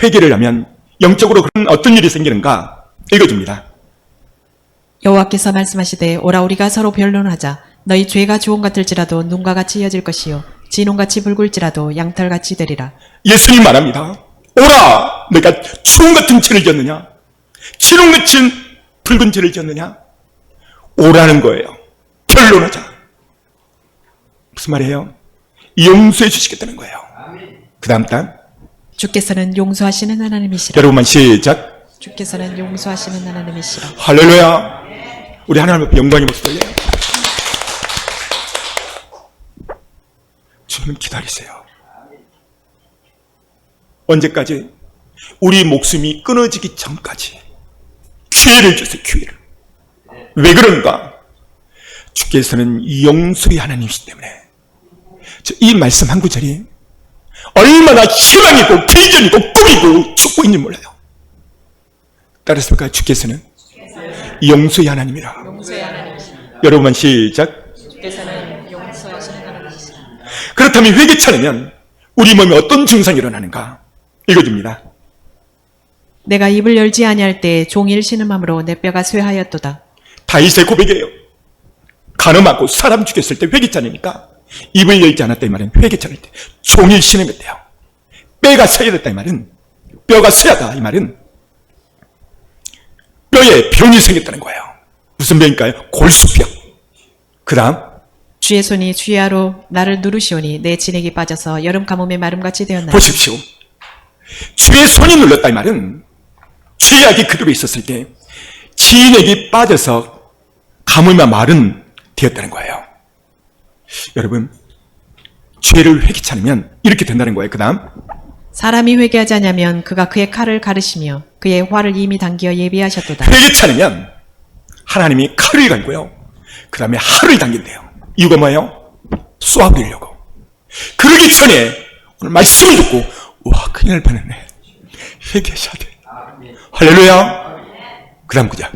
S2: 회개를 하면 영적으로 그런 어떤 일이 생기는가 읽어줍니다.
S3: 여호와께서 말씀하시되 오라 우리가 서로 변론하자. 너희 죄가 주홍 같을지라도 눈과 같이 이어질 것이요 진홍같이 붉을지라도 양털같이 되리라.
S2: 예수님 말합니다. 오라, 내가 주홍 같은 죄를 지었느냐? 진홍 같은 붉은 죄를 지었느냐? 오라는 거예요. 변론하자. 무슨 말이에요? 용서해 주시겠다는 거예요. 그 다음 단
S3: 주께서는 용서하시는 하나님이시라.
S2: 여러분만 시작.
S3: 주께서는 용서하시는 하나님이시라.
S2: 할렐루야. 우리 하나님 앞에 영광의 모습 돌려요. 주님 기다리세요. 언제까지? 우리 목숨이 끊어지기 전까지 기회를 주세요. 기회를. 왜 그런가? 주께서는 용서의 하나님이시기 때문에. 이 말씀 한 구절이 얼마나 희망이고 비전이고 꿈이고 축복인지 몰라요. 따라서 볼까요? 주께서는 용서의 하나님이라. 여러분만 시작.
S3: 주께서는 용서하시는 하나님이시라.
S2: 그렇다면 회개치 않으면 우리 몸에 어떤 증상이 일어나는가? 읽어줍니다.
S3: 내가 입을 열지 아니할 때 종일 신음함으로 내 뼈가 쇠하였도다.
S2: 다윗의 고백이에요. 간음하고 사람 죽였을 때 회개치 않으니까 입을 열지 않았다 이 말은 회개치 않을 때 종일 신음했대요. 뼈가 서야 됐다 이 말은 뼈가 서야다 이 말은 뼈에 병이 생겼다는 거예요. 무슨 병일까요? 골수병. 그 다음
S3: 주의 손이 주야로 나를 누르시오니 내 진액이 빠져서 여름 가뭄의 마름같이 되었나니.
S2: 보십시오. 주의 손이 눌렀다 이 말은 죄악이 그대로 있었을 때 진액이 빠져서 가뭄과 마른 되었다는 거예요. 여러분, 죄를 회개치 않으면 이렇게 된다는 거예요. 그 다음
S3: 사람이 회개하지 않으면 그가 그의 칼을 가르시며 그의 활을 이미 당기어 예비하셨도다.
S2: 회개치 않으면 하나님이 칼을 갈고요. 그 다음에 활을 당긴대요. 이유가 뭐예요? 쏘아버리려고. 그러기 전에 오늘 말씀을 듣고 와 큰일 날 뻔했네. 회개하셔야 돼. 할렐루야. 그 다음 구절.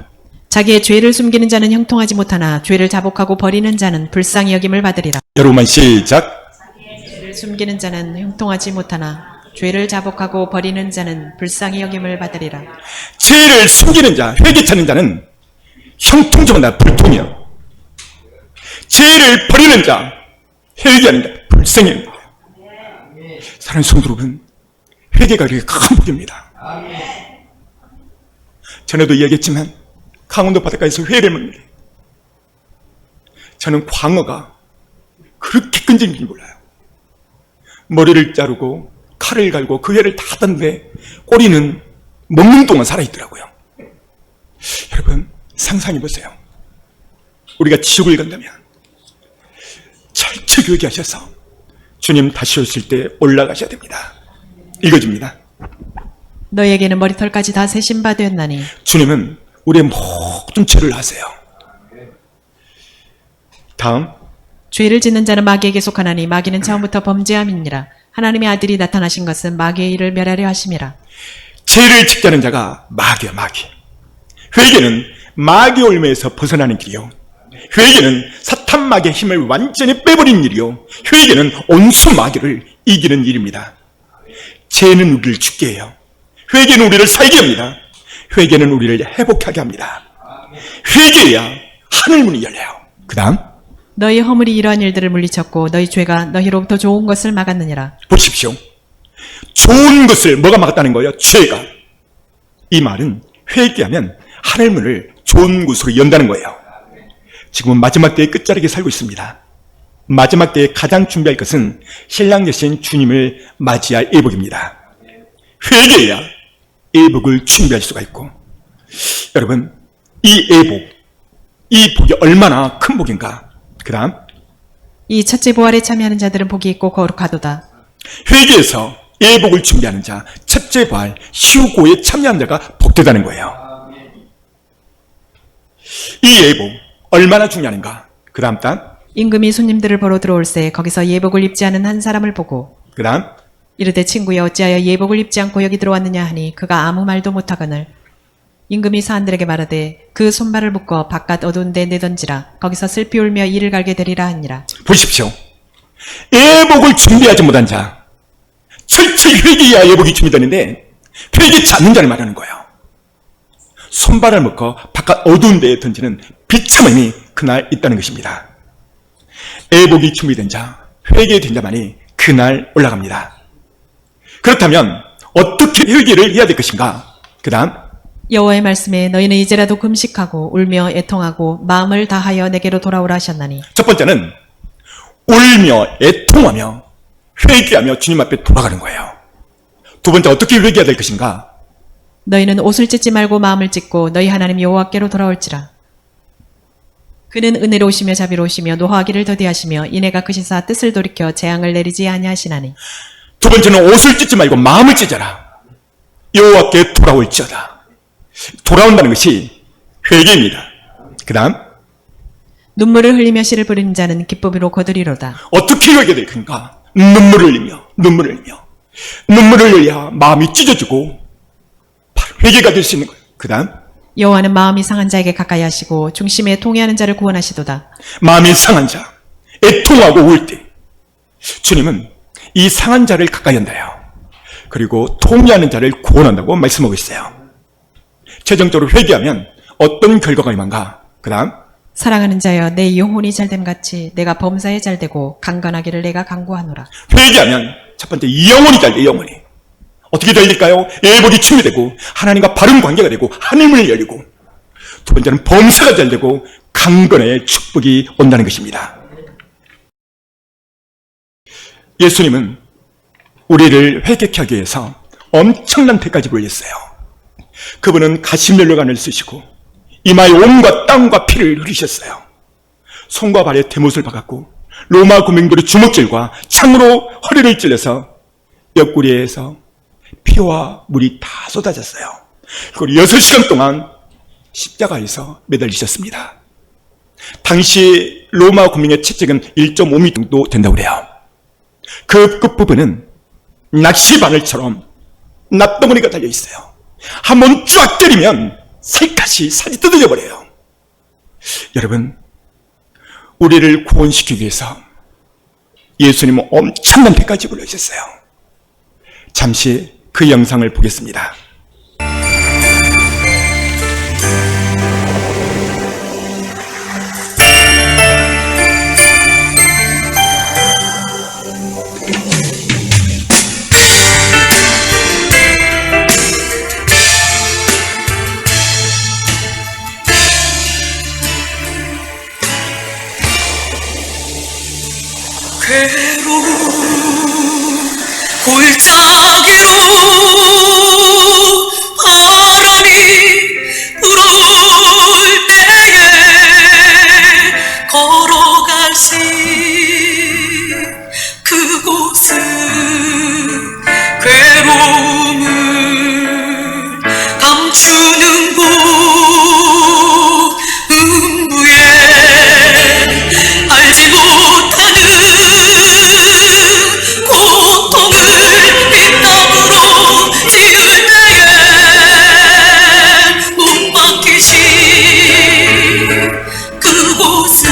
S3: 자기의 죄를 숨기는 자는 형통하지 못하나 죄를 자복하고 버리는 자는 불쌍히 여김을 받으리라.
S2: 여러분만 시작.
S3: 죄를 숨기는 자는 형통하지 못하나 죄를 자복하고 버리는 자는 불쌍히 여김을 받으리라.
S2: 죄를 숨기는 자, 회개치 않는 자는 형통하지 못하나 불통이요. 죄를 버리는 자, 회개하는 자, 불쌍히 여깁니다. 사랑하는 성도 여러분, 회개가 그렇게 큰 복입니다. 전에도 이야기했지만 강원도 바닷가에서 회를 먹는데 저는 광어가 그렇게 끈질긴지 몰라요. 머리를 자르고 칼을 갈고 그 회를 다 땄는데 꼬리는 먹는 동안 살아있더라고요. 여러분 상상해보세요. 우리가 지옥을 간다면 철저히 회개하셔서 주님 다시 오실 때 올라가셔야 됩니다. 읽어줍니다.
S3: 너에게는 머리털까지 다 세신 바 되었나니
S2: 주님은 우리의 모든 죄를 아세요. 다음
S3: 죄를 짓는 자는 마귀에게 속하나니 마귀는 처음부터 범죄함이니라. 하나님의 아들이 나타나신 것은 마귀의 일을 멸하려 하심이라.
S2: 죄를 짓게 하는 자가 마귀야 마귀. 회개는 마귀 올매에서 벗어나는 길이요. 회개는 사탄 마귀의 힘을 완전히 빼버리는 일이요. 회개는 온수 마귀를 이기는 일입니다. 죄는 우리를 죽게 해요. 회개는 우리를 살게 합니다. 회개는 우리를 회복하게 합니다. 회개해야 하늘문이 열려요. 그 다음
S3: 너희 허물이 이러한 일들을 물리쳤고 너희 죄가 너희로부터 좋은 것을 막았느니라.
S2: 보십시오. 좋은 것을 뭐가 막았다는 거예요? 죄가. 이 말은 회개하면 하늘문을 좋은 곳으로 연다는 거예요. 지금은 마지막 때의 끝자락에 살고 있습니다. 마지막 때에 가장 준비할 것은 신랑 되신 주님을 맞이할 예복입니다. 회개해야 예복을 준비할 수가 있고, 여러분 이 예복, 이 복이 얼마나 큰 복인가. 그 다음
S3: 이 첫째 부활에 참여하는 자들은 복이 있고 거룩하도다.
S2: 회개에서 예복을 준비하는 자, 첫째 부활 휴고에 참여하는 자가 복되다는 거예요. 이 예복 얼마나 중요한가. 그 다음 단
S3: 임금이 손님들을 보러 들어올새 거기서 예복을 입지 않은 한 사람을 보고
S2: 그 다음
S3: 이르되 친구여 어찌하여 예복을 입지 않고 여기 들어왔느냐 하니 그가 아무 말도 못하거늘 임금이 사람들에게 말하되 그 손발을 묶어 바깥 어두운 데 내던지라. 거기서 슬피 울며 이를 갈게 되리라 하니라.
S2: 보십시오. 예복을 준비하지 못한 자, 철저히 회개해야 예복이 준비되는데 회개치 않는 자를 말하는 거예요. 손발을 묶어 바깥 어두운 데에 던지는 비참함이 그날 있다는 것입니다. 예복이 준비된 자, 회개된 자만이 그날 올라갑니다. 그렇다면 어떻게 회개를 해야 될 것인가? 그 다음
S3: 여호와의 말씀에 너희는 이제라도 금식하고 울며 애통하고 마음을 다하여 내게로 돌아오라 하셨나니.
S2: 첫 번째는 울며 애통하며 회개하며 주님 앞에 돌아가는 거예요. 두 번째 어떻게 회개해야 될 것인가?
S3: 너희는 옷을 찢지 말고 마음을 찢고 너희 하나님 여호와께로 돌아올지라. 그는 은혜로우시며 자비로우시며 노하기를 더디하시며 이내가 크시사 뜻을 돌이켜 재앙을 내리지 아니하시나니.
S2: 두 번째는 옷을 찢지 말고 마음을 찢어라. 여호와께 돌아올지어다. 돌아온다는 것이 회개입니다. 그 다음
S3: 눈물을 흘리며 씨를 뿌리는 자는 기쁨으로 거두리로다.
S2: 어떻게 회개될 건가? 눈물을 흘리며 눈물을 흘려야 마음이 찢어지고 바로 회개가 될 수 있는 거예요. 그 다음
S3: 여호와는 마음이 상한 자에게 가까이 하시고 중심에 통회하는 자를 구원하시도다.
S2: 마음이 상한 자, 애통하고 울 때 주님은 이 상한 자를 가까이 한다요. 그리고 통회하는 자를 구원한다고 말씀하고 있어요. 최종적으로 회개하면 어떤 결과가 임한가? 그 다음
S3: 사랑하는 자여, 내 영혼이 잘됨 같이 내가 범사에 잘되고 강건하기를 내가 간구하노라.
S2: 회개하면 첫 번째 영혼이 잘 돼, 영혼이. 어떻게 될까요? 예복이 충미되고 하나님과 바른 관계가 되고 하늘문이 열리고, 두 번째는 범사가 잘 되고 강건의 축복이 온다는 것입니다. 예수님은 우리를 회개케 하기 위해서 엄청난 대가를 올렸어요. 그분은 가시면류관을 쓰시고 이마에 온갖 땀과 피를 흘리셨어요. 손과 발에 대못을 박았고 로마 군병들의 주먹질과 창으로 허리를 찔러서 옆구리에서 피와 물이 다 쏟아졌어요. 그리고 6시간 동안 십자가에서 매달리셨습니다. 당시 로마 군민의 체격은 1.5m 정도 된다고 그래요. 그 끝부분은 낚시 바늘처럼 납덩어리가 달려있어요. 한번 쫙 때리면 살갗이 살이 뜯어져 버려요. 여러분, 우리를 구원시키기 위해서 예수님은 엄청난 대가를 지불하셨어요. 잠시 그 영상을 보겠습니다.
S4: 괴로운 골짜기로 바람이 불어올 때에 걸어갈시 그곳은 괴로움을 감추는 곳 음부에 알지 못하는 고통을 빗땀으로 지을 때에 못 박히신 그곳은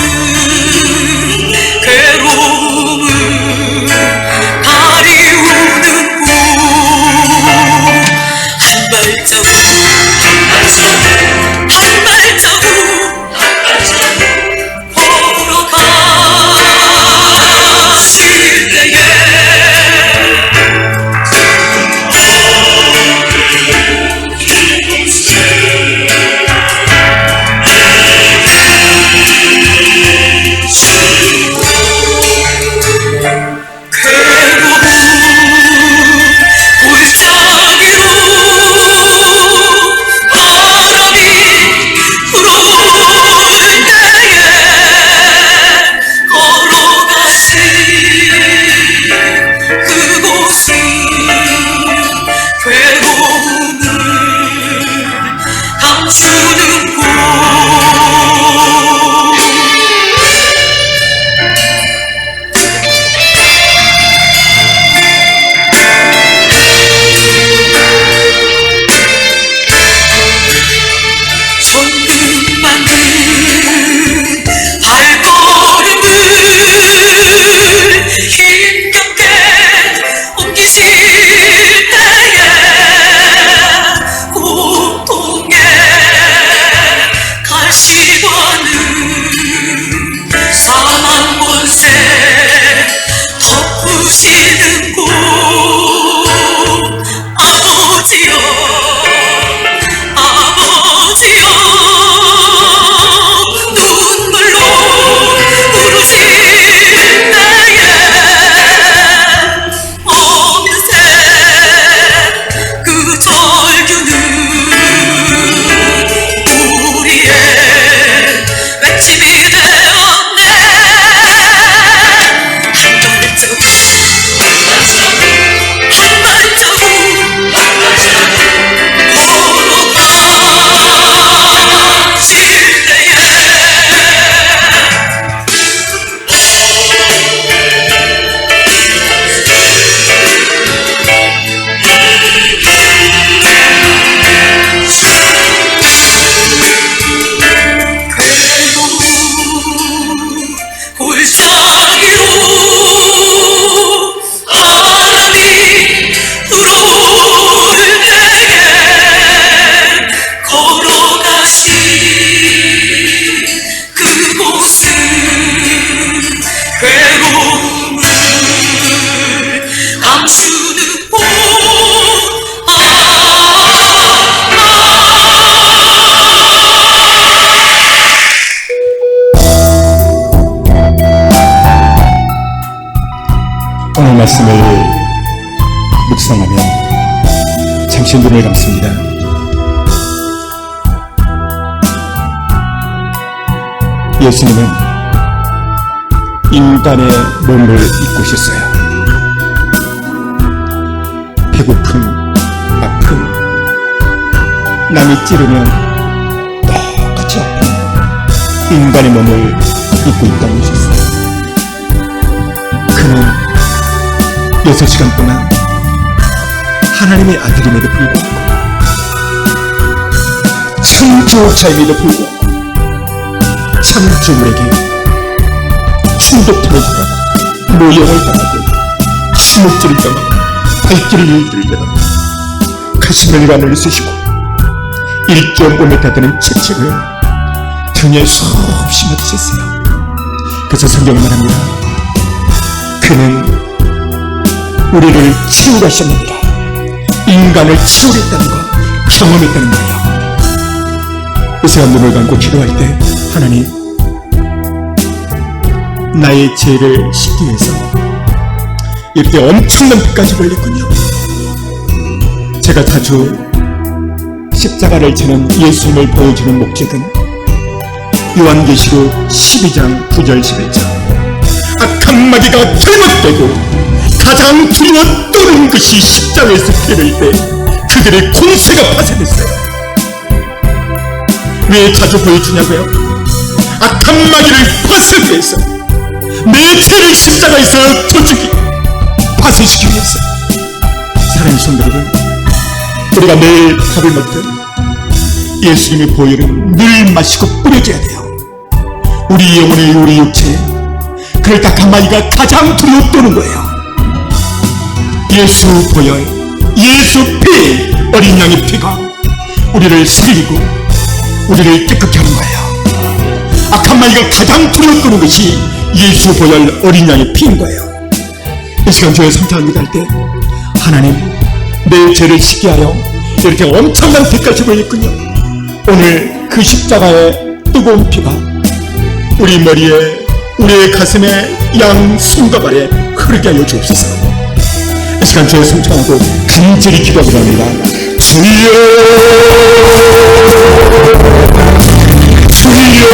S2: 말씀을 묵상하며 잠시 눈을 감습니다. 예수님은 인간의 몸을 입고 오셨어요. 배고픔, 아픔, 남이 찌르면 똑같이 아픈 인간의 몸을 입고 있다고 하셨어요. 그는 6시간 동안 하나님의 아들임에도 불구하고 창조자임에도 불구하고 창조물에게 충격통을 당하고 모욕을 당하고 주먹질을 당하고 발길을 들다가 가시면이란을 쓰시고 1.5m 되는 채찍을 등에 수없이 맞으셨어요. 그래서 성경은 말합니다. 그는 우리를 치유하셨느니라. 인간을 치유했다는 것, 경험했다는 거예요. 이 시간 눈을 감고 기도할 때 하나님, 나의 죄를 씻기 위해서 이렇게 엄청난 피까지 흘렸군요. 제가 자주 십자가를 지는 예수님을 보여주는 목적은 요한계시록 12장 9절 11절 악한 마귀가 결박되고 가장 두려워 떠는 것이 십자가에서 피를 때 그들의 공세가 파쇄됐어요. 왜 자주 보여주냐고요? 악한 마귀를 파쇄하기 위해서, 내 죄를 십자가에서 저주기 파쇄시키기 위해서. 사랑하는 성도 여러분, 우리가 매일 밥을 먹든 예수님의 보혈을 늘 마시고 뿌려줘야 돼요. 우리 영혼의 우리 육체에 그럴 때 악한 마귀가 가장 두려워 떠는 거예요. 예수 보혈, 예수 피, 어린 양의 피가 우리를 살리고 우리를 깨끗게 하는 거예요. 악한 마귀가 가장 두려워 떠는 것이 예수 보혈, 어린 양의 피인 거예요. 이 시간 주의 성찬을 기도할 때 하나님, 내 죄를 씻게 하여 이렇게 엄청난 피까지 흘렸군요. 오늘 그 십자가의 뜨거운 피가 우리 머리에, 우리의 가슴에, 양 손과 발에 흐르게 하여 주옵소서. 이 시간 주의 성찬하고 간절히 기도하기로 합니다. 주여, 주여,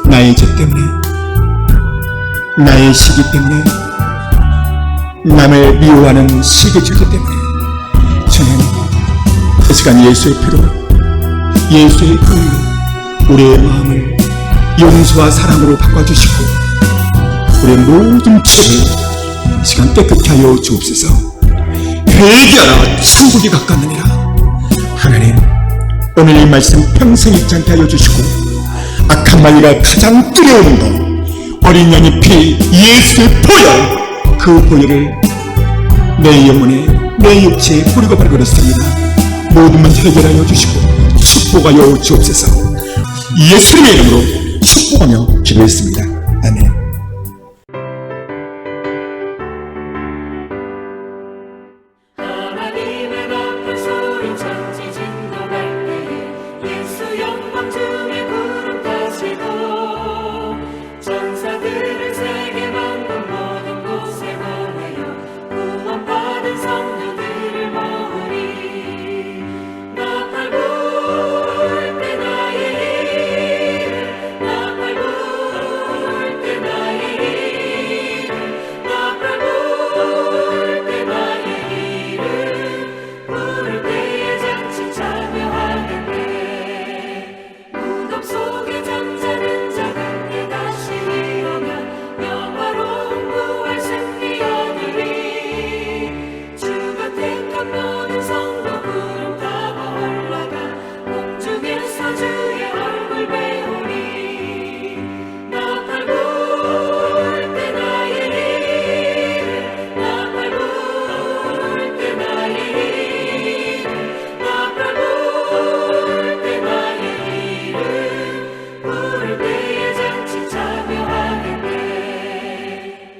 S2: 나의 죄 때문에, 나의 시기 때문에, 남을 미워하는 시기질투 때문에 저는 이 시간 예수의 피로, 예수의 보혈로 우리의 마음을 용서와 사랑으로 바꿔주시고 우리의 모든 죄를 이 시간 깨끗게 하여 주옵소서. 회개하라, 천국이 가깝느니라. 하나님, 오늘 이 말씀 평생 잊지 않게 하여 주시고 악한 마귀가 가장 두려워하는 것, 어린 양의 피, 예수의 보혈, 그 보혈을 내 영혼에, 내 육체에 뿌리고 발걸었습니다. 모든 문제 해결하여 주시고 축복하여 주옵소서. 예수님의 이름으로 축복하며 기도했습니다.